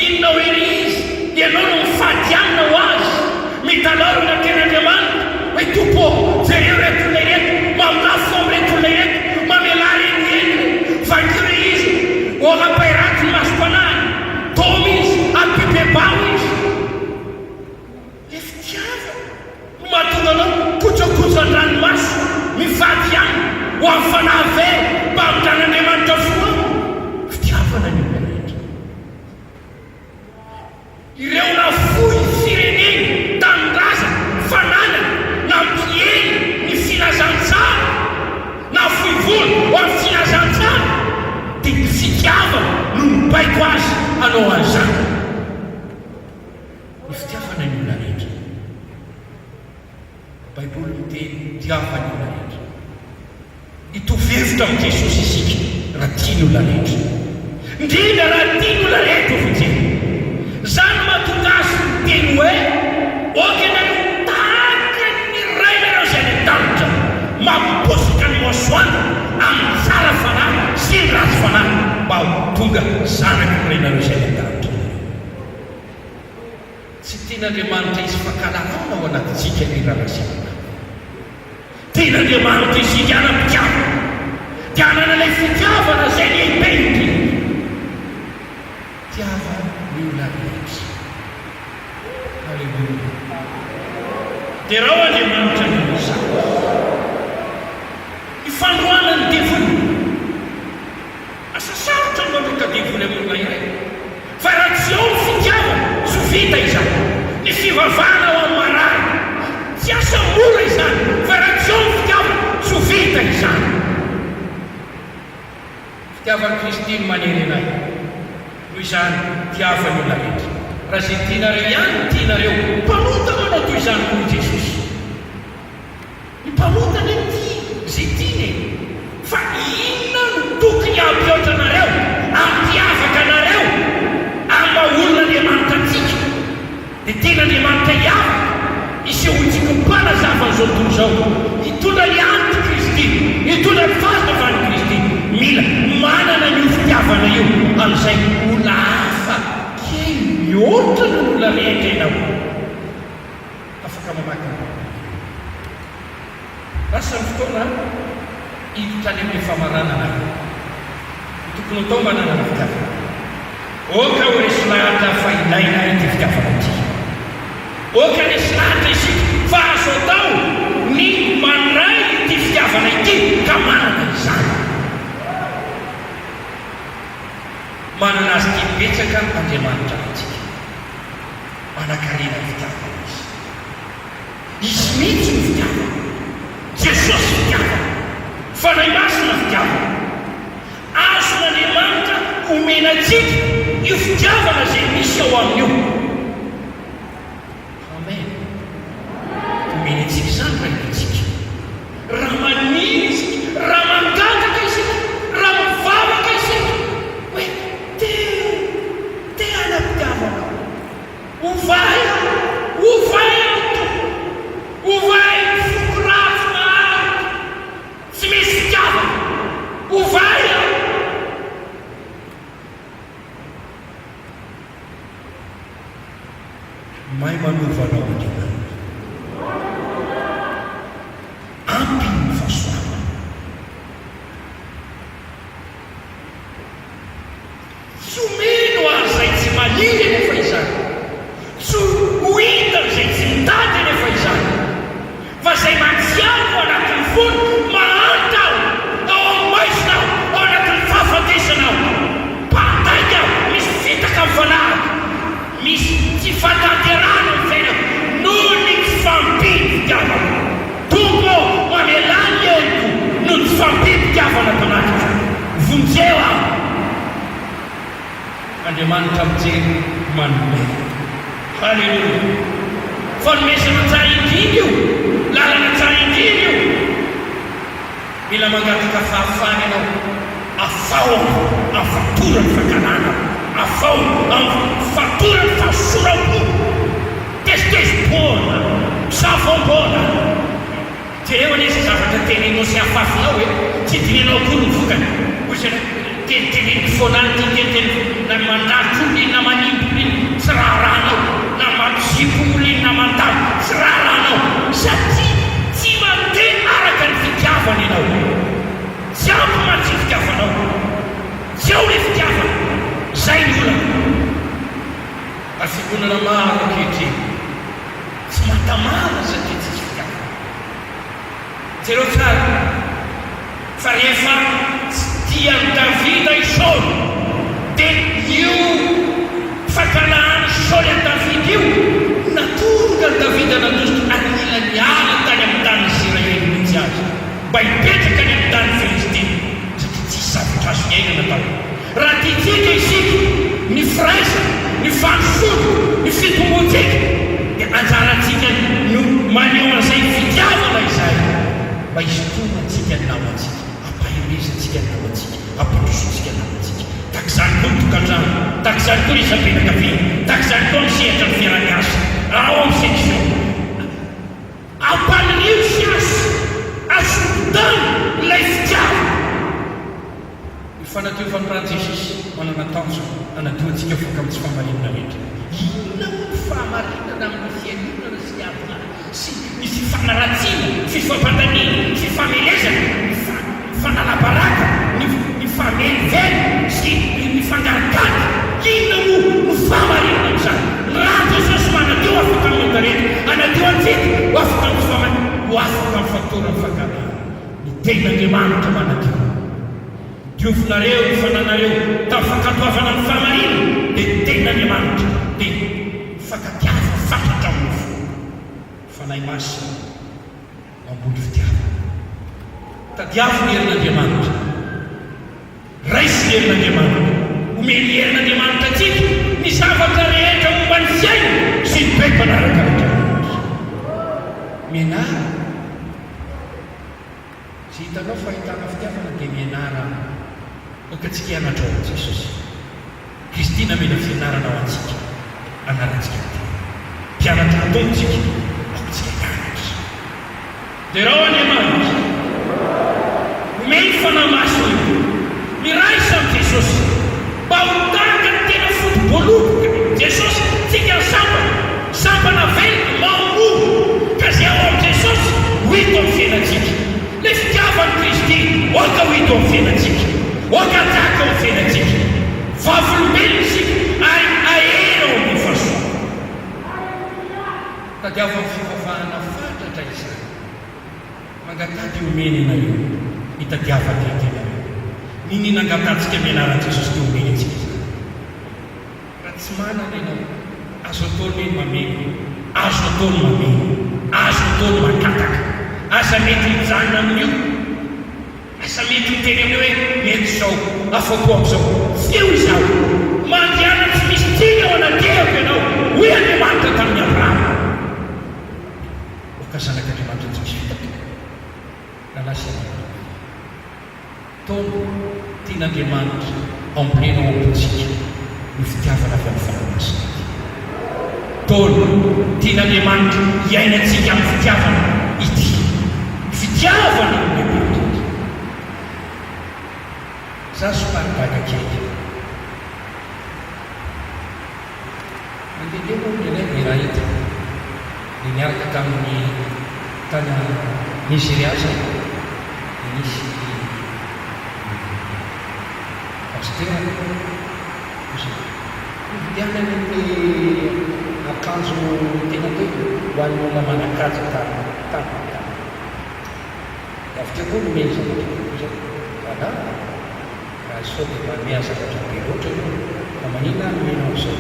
[SPEAKER 1] inonao ery izy ianao no mifady amina ho azy mitalorona tenin'Andriamanitra hoe tompo jereo retolona ireto mamilafo am'retolona ireto mamela reny eny vankire izy oapairaty ny masom-panahy tomy izy ampibebao izy le fitiava no mahatonga anao kojakoja an-dranomaso mivady aminy ho amin'ny fanahy very mba amitan'Andriamanitra foa fitiavana ny olona rehetra ireo na fohy fireneny tamindraza fananana na mpieny ny filazantsara na fohy volo ho amin'ny filazantsara dia ny fitiavana no mibaiko azy anao an'izany ny fitiavana ny olona rehetra baiboly miteny tiavany olona rehetra hitovevitra amin'i Jesosy isika raha tiany olona rehetra indrindra raha tiany olona rehetra fijeny zany mahatonga azy teny hoe okena no tahaka ny rainareo zay ny danitra mamposika ny moasoana amin'ny tsara fanahy sy ny ratsy fanahy mba ho tonga zanaky ny rainareo zay ny danitra tsy tian'Andriamanitra izy fankalaona ao anatintsika ny rahamasina tian'Andriamanitra izy hiana-pitiavana dia hanana ilay fitiavana zay lehibe indrindra tiava ny olona rehetra alleluia dia raha ho Andriamanitra ny mizany ifandroana ny devoly asa sarotra ny mandroka devoly amin'olona iray fa raha tsy ao ny fitiavana so vita izany ny fivavahana ao amin'ny marary tsy asa mora izany fa raha tsy ao ny fitiavana so vita izany fitiavany Kristy no manery anay noho izany tiavany olona rehetra raha zay tianareo ihany tianareo mpanotana anao toy izany koa Jesosy ny mpanotana zay tiany fa inona no tokony hampiaotra anareo hampiavaka anareo amba olona Andriamanitra antsika dia tena Andriamanitra hiavaka isehoantsika mpanazava an'izao tontolo izao hitondra ny anty Kristy hitondra ny fahazavany Kristy mila manana ny fitiavana io amin'izay olona hafa kely mihoatra ny olona rehetra ianao afaka mamaky rasa ny fotoana hiditra any amin'ny famaranana tokony atao manana ny fitiavana oka ho resy lahatra fa ilaina ity fitiavana ity oka resy lahatra isika fa azo atao ny mandray ity fitiavana ity ka manana izany manana azy tia betsaka Andriamanitra antsika manan-karena fitiavana izy mihitsy ny fitiavana Jesosy fitiavana fanahy masina fitiavana azon'Andriamanitra omena antsika io fitiavana zay misy ao amin'io amen omena antsika izany raha hitatsika raha maniry isika raha mangataka isika raha mivavaka isika hoe te ana-pitiavana ovay fokorafo maharitra tsy misy fitiavana ovay mahay manovanao Andriamanitra ampy ny fahasoavana tsy omeno ary zay tsy maniry nefa izany tsy ho hita zay tsy mitady nefa izany fa zay matsiaro anatin'ny fony mahanta ao amin'ny maisinao ao anatin'ny fahafatesanao mpataika andriamanitra mijery manome. Halleloia. Fanomezana tsara indrindra io, lalana tsara indrindra io. Mila mangataka fahafahana ianao, afao afatorany fankalana, afao afatorany fahasoram-po, tezitezim-poana, savam-poana. Jereo anie izay zavatra tenenao sy afafinao hoe tsy dinenao koa ny vokany. Ozy teniteneny foanany titeteny na mandraritra olona na manimbo olona tsy raharanao, na mampizipo olona na mandalo tsy raharanao, satria tsy mandeha araka ny fitiavana ianao. Tsy ampy mantsy fitiavanao, tsy ao le fitiavana. Zay ny olana. Afigonana maro ankehitriny tsy matamana satria tsisy fitiavana. Jereo tsara fa rehefa tian'i Davida i Saoly, dia io fankalahana Saoly an'i Davida io natonga ny Davida nanosika anilany ala tany amin'ny tany Israely mihitsy azy mba hipetraka any amin'ny tany Filistina, satria tsisy zavatra azo iainana tao. Raha tiatsika isika ny firaisana, ny fanosoto, ny fitombontsika, dia anjarantsika no maneho an'izay fitiavana izay mba hisotonana antsika ny namantsika, ampahimezansika ny namantsika, ampandrosotsika ny namantsika. Takizany koa ny tokantrano, takizany koa ny isam-pianakaviana, takizany koa misehatra ny fiara-miasa ao amin'ny section. Ampanio sy asotany ilay fitiavana. Ny fanadiovan'ny ra Jesosy manana tanjona hanadioantsika voaka amin'ny tsy fahamarinana rehetra. Inona ny fahamarinana amin'ny fianonana sy ny avina sy ny fifanaratsiana, fifampandaniana, fifamelezana, ny fanalabaraka, ny famelively sy ny fangarikary. Inona no fahamarinana amin'izany? Raha Jesosy manadio afaka amin'ny rehetra, anadio antsika ho afaka amin'ny fahamarina, ho afaka amin'ny fatorany fangarana. Ny ten'Andriamanitra manadio. Diovinareo ny fananareo tafankatoavana amin'ny fahamarina dia ten'Andriamanitra dia fankatiava fantatra amin'ny fo. Fanahy masina ambony fitiavana. Tadiavo ny herin'Andriamanitra, raisy ny herin'Andriamanitra, omeny herin'Andriamanitra atsika ny zavatra rehetra momba ny fiaina sy ny be-panaraka Andriamanitra. Mianara. Sy hitanao fahitana fitiavana dia mianara. Okatsika hianatra ao Jesosy. Kristina mila fianarana ao antsika, anarantsika ty. Mpianatra ataontsika, aotsika hianatra. Dia raha Andriamanitra omeny fanahy masina io, miraisa amin'ny Jesosy mba hotanga ny tena fotom-boloboka. Jesosy tsika sampana velona mamono ka zay ao amin'ny Jesosy ho hito amin'ny fiainantsika. Le fitiavan'i Kristy oka ho hito amin'ny fiainantsika, oka taka amin'ny fiainantsika. Vavolombelona isika ary ahera ao amin'ny fahasoa. Tadiavo amin'ny fivavahana fatratra izany. Mangatady omeny ianareo hitadiavana anareo. Niny nangatantsika mianaran'i Jesosy dia omeny antsika izany. Raha tsy manana ianao, azo ataony mameno, azo ataony mameno, azo ataony makataka, asa mety hijanona amin'io, asa mety hiteny amin'io hoe mety izao, afako amin'izao. Feo izao mandiana tsy misy tsika ao anatehako ianao hoy Andriamanitra tamin'ny Abrahama. Oka zanak'Andriamanitra tsy misy fitaka. Lalasa taono tian'Andriamanitra ambolena ao amintsika ny fitiavana avy amin'ny fanahy masina. Taono tian'Andriamanitra hiainantsika amin'ny fitiavana ity. Fitiavana amin'ny Andriamanitra. Za somary kely. Mandeha moa ny raha hita. Dia niaraka tamin'ny tany Nigeria zay. Nisy pasteur vidianany ny akanjo tena teo ho an'ny olona manan-kaja tany. Avy teo koa nomeny zavatra ana raha sao dia manome zavatra be loatra io fa manina nomena amin'izao.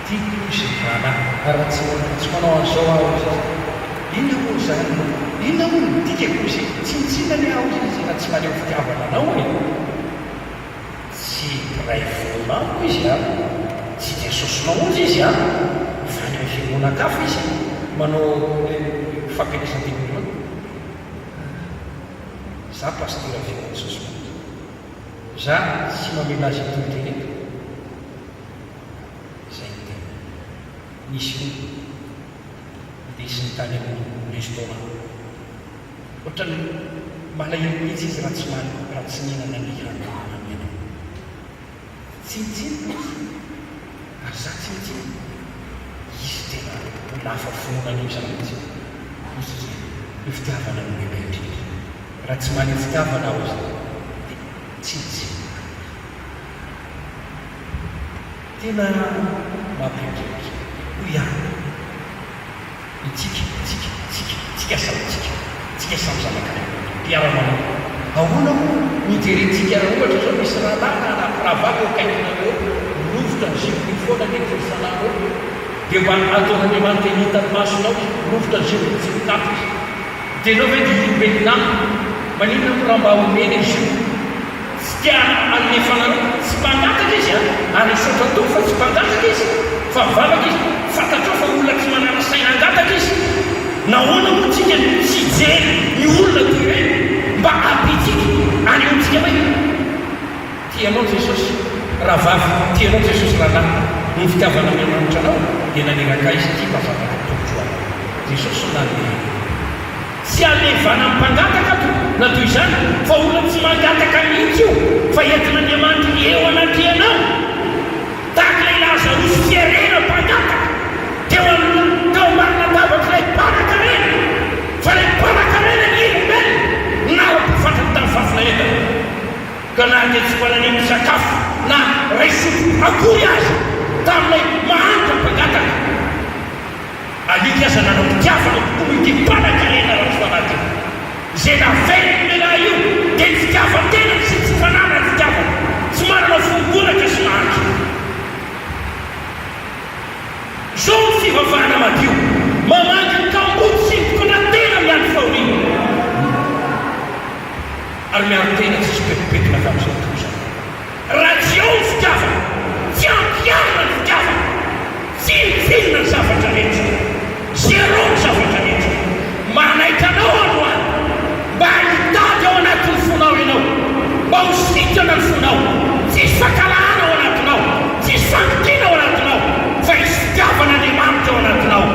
[SPEAKER 1] Tiako izy raha raha tsy manao an'izao aho izy. Inona moa zany? Inona moa dikako izy? Tsy mitsinany aho izy raha tsy maneho fitiavana anao e. Tsy izy a tsy dia sosinao ozy izy a fa ny fimonakafo izy manao fampianasan-ten'olona za pasteur avy sosimoto za tsy mamela azy tonteny eto zay ny tena nisy desiny tany amin'ny restaurant ohatrany malahelo mihitsy izy raha tsy mihinana ny hanina tsinitsiny ary za tsinitsiny izy tena olafa fononana io zany mihitsy izy io fitiavana amin'ny lehibe indrindra raha tsy maneo fitiavana ao izy dia tsinitsiny tena mampindrindra ho ihany tsika samy zanaka mpiara-manao ahoana moa mijerentsika ohatra zao misy rahalana rahavavy akainonareo novotra ny zivony foana nety fanao dia mba ataon'andriamanitra hitany masonao novotra ny zivony tsipitapo izy dia nao ve dia ilibelinamo maninona mo raha mba homeny izy io tsy tia anefanareo tsy mpangataka izy a ary isotra to fa tsy mpangataka izy fa mivavaka izy fantatrao fa olona tsy manana saina angataka izy nahoana moa tsika tsy jery ny olona toy hoe mba ampitsika any ontsika hoe tianao jesosy raha vavy tianao jesosy rahalahy ny fitiavana miamanitra anao dia naneraka izy tia mazavaka tokotro azy jesosy nalehana tsy alevana mpangataka to na toy izany fa olona tsy mangataka mihitsy io fa entin'andriamanitra eo anaty anao tahaka ilay lazarosy fierena mpangataka teo marina tavaky ilay mpanakarena fa ilay mpanakarena ny olombelona nara-mpifantaky tamin'ny fafinaetana ka na dia tsy mpananeny sakafo na ray sotro akory azy tamin'ilay mahantra mpangataka alika aza nanao fitiavana tokoa ity mpanakarena raha tsy fanaty zay navelony melahy io dia ny fitiavan-tena sy tsy fanana ny fitiavana tsy manana fongoraka sy mahantra zao ny fivavahana madio mamangy ny kamboty sy tokona tena miandro fahoriana ary miaro tena tsy sy petipetona ka amin'izao tokozany raha tsy ao ny fitiavana tsy ampiarina ny fitiavana tsy mivinona ny zavatra rehetra zero ny zavatra rehetra manaikanao androany mba hitady ao anatin'ny fonao ianao mba ho sitana ny fonao tsisy fankalahana ao anatinao tsisy fankitiana ao anatinao fa isy fitiavan'andriamanitra ao anatinao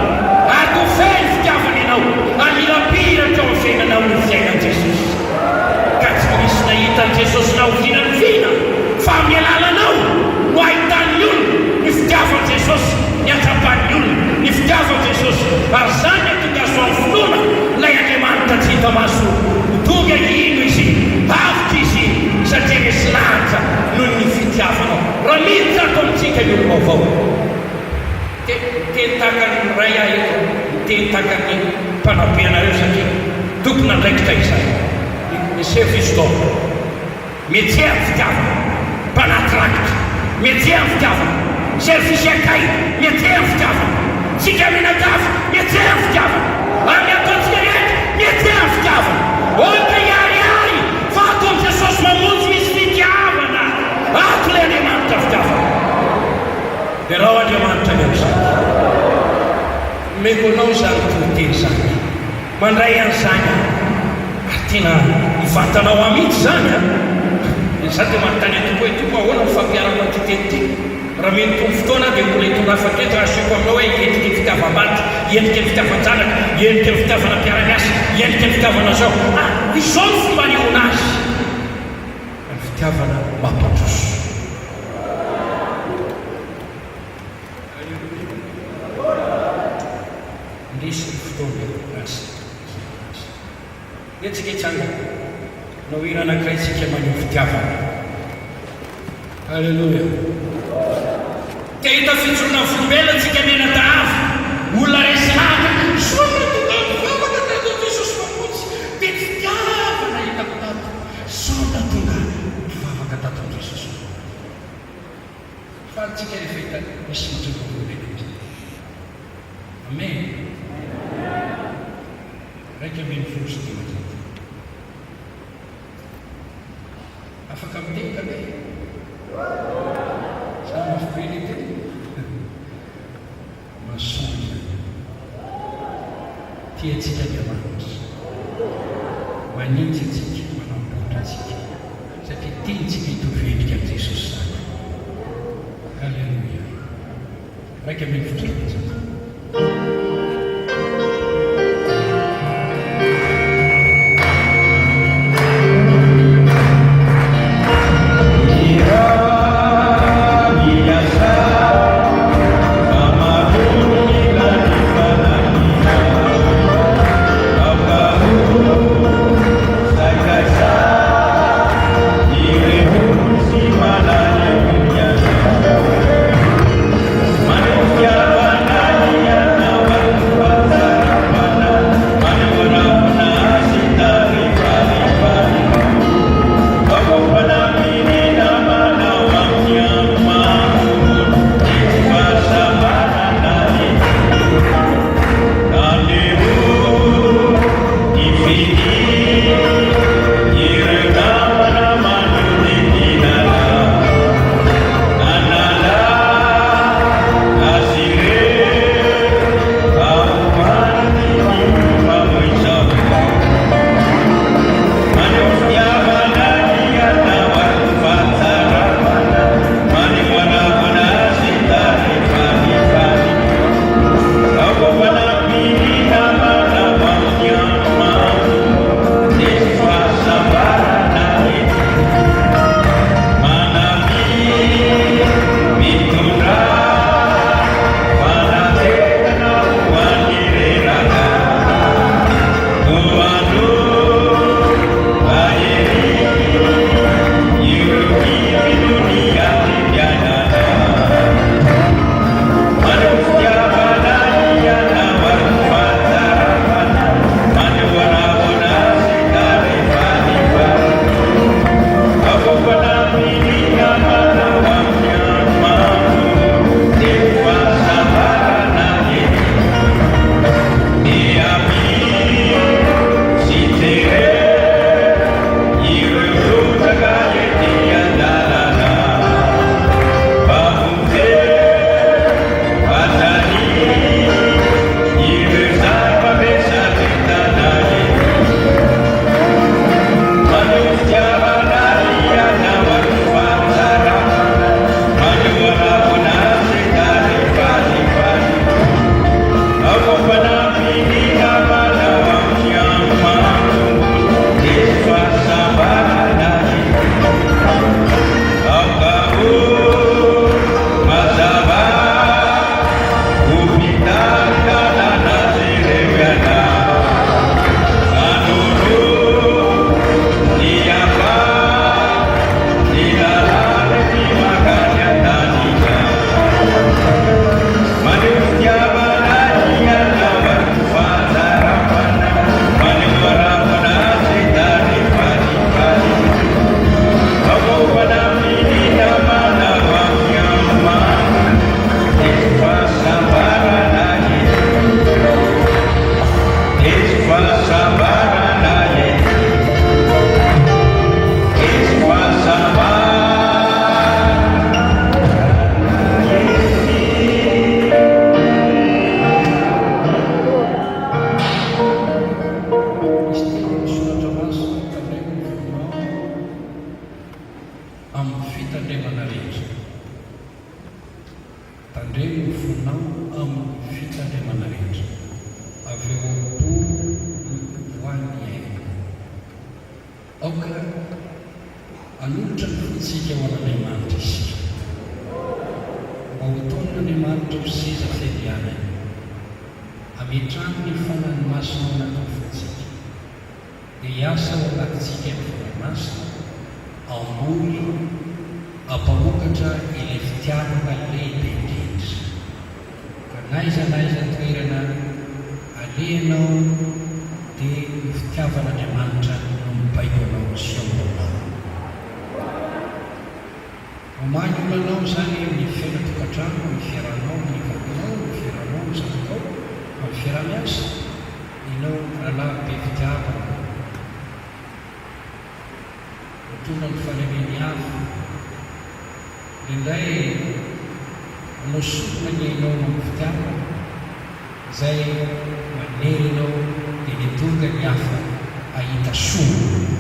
[SPEAKER 1] atofeny fitiavana ianao amilapiratra ao fiainanao ny fiainan jesosy ka tsy misy nahitan'i jesosy nahovina ny vina fa mialalanao no ahitany olona ny fitiavan jesosy ny atrapan'ny olona ny fitiavan jesosy ary zany atongaso amin'ny fotoana ilay andriamanitra tsy hita maso tonga ino izy avitra izy satria misy lahatra noho ny fitiavanao raha miditra ato amintsika ny olo vaovao tentakany ray ahy eto tentakany mpanabeanareo satria tokony andraikitra izany ny service d'ordre métier ny fitiavana mpanatractre métier ny fitiavana service akay métier ny fitiavana tsika minagafy métier ny fitiavana amin'ny ataontsika rehetra métier ny fitiavana ohatra iariary fa ataon'i jesosy mamonjy misy fitiavana ato ilay andriamanitra fitiavana dia raha andriamanitra ny am'izany meko anao zany tonteny zany mandray an'izany ary tena hivantanao amitsy zany a za dia manontany atoko hoe toko ahoana ny fampiarana ty teny ty raha meny tony fotoana dia mbola hitona hafatrety raha asiako aminao hoe endriky ny fitiavam-banitra endriky ny fitiavan-janaka endriky ny fitiavana mpiara-miasa endriky ny fitiavana zao izao ny fomba niona azy ny fitiavana mampandroso ndrisy ny fotoana asa etsika itsanga no hira anankiray tsika maneo fitiavana alleluia te hita fitsorona folombelona tsika mena taavy olona resy lahatra soana tonga tato jesosy mamonjy dia fitiavana hitako tato soana tonga mivavaka tato jesosy fa tsika rehefa hita misy mitsoka folombelona amen raika meny folo sy dimanjato afaka miteny ka be za vely ty masoa tiatsika Andriamanitra manitsy atsika manamboatra atsika satria tiantsika hitovendrika amin'i Jesosy zany. Halleluia. Raika amin'ny fotoana zany. anao sotona ny ainao amin'ny fitiavana zay manery anao dia nitonga ny hafa ahita soa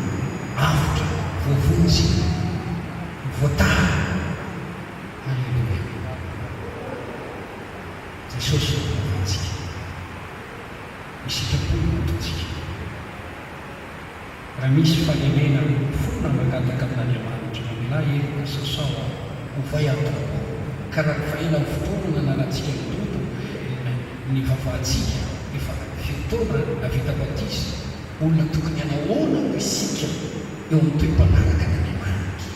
[SPEAKER 1] avotra voavonjy voatara. Alleluia. Jesosy novantsika isitrapolo atontsika raha misy fanemena fona mangataka amin'Andriamanitra mamela erika sasao hovay atao karaha fahina fotoana nanatsika mitoto ny vavahantsika efa fitoana avita batisa olona tokony anahoana ho isika eo amin'ny toe-mpanaraka n'Andriamanitra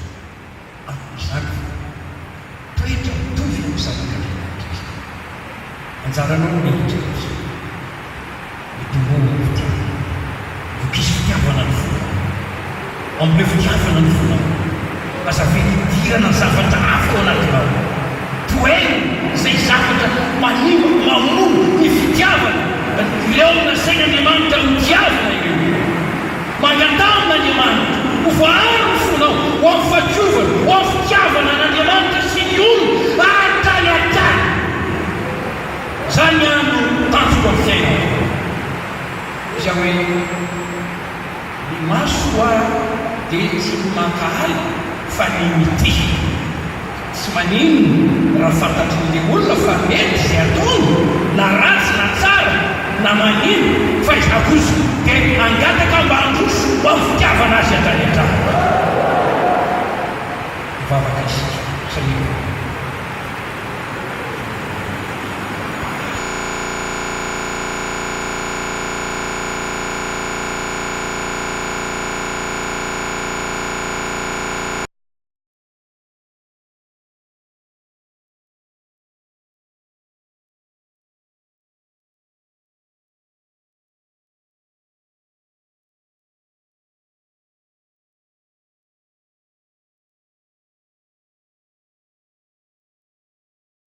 [SPEAKER 1] amin'izany toetra mitovy amin'ny zanak'Andriamanitra anjaranao nehitra mitomboana ny fitiavana vokisy fitiavana ny fona amin'ilay fitiavana ny fona azavety dirana ny zavatra hafa ao anatinao toena zay zavatra manimba mamono ny fitiavana ileo amina sain'Andriamanitra mitiavana ireo mangatan'Andriamanitra ho voahary ny fonao ho amin'ny fatiovana ho amin'ny fitiavana n'Andriamanitra sy ny olo atany atany zany andro tanjoko amin'ny fiainana iza hoe ny maso a dia tsy mankahaly fa ny mity tsy manino raha fantatrin'le olona fa mety zay ataony na ratsy na tsara na manino fa izakozy dia angataka mba handroso ho amin'ny fitiavana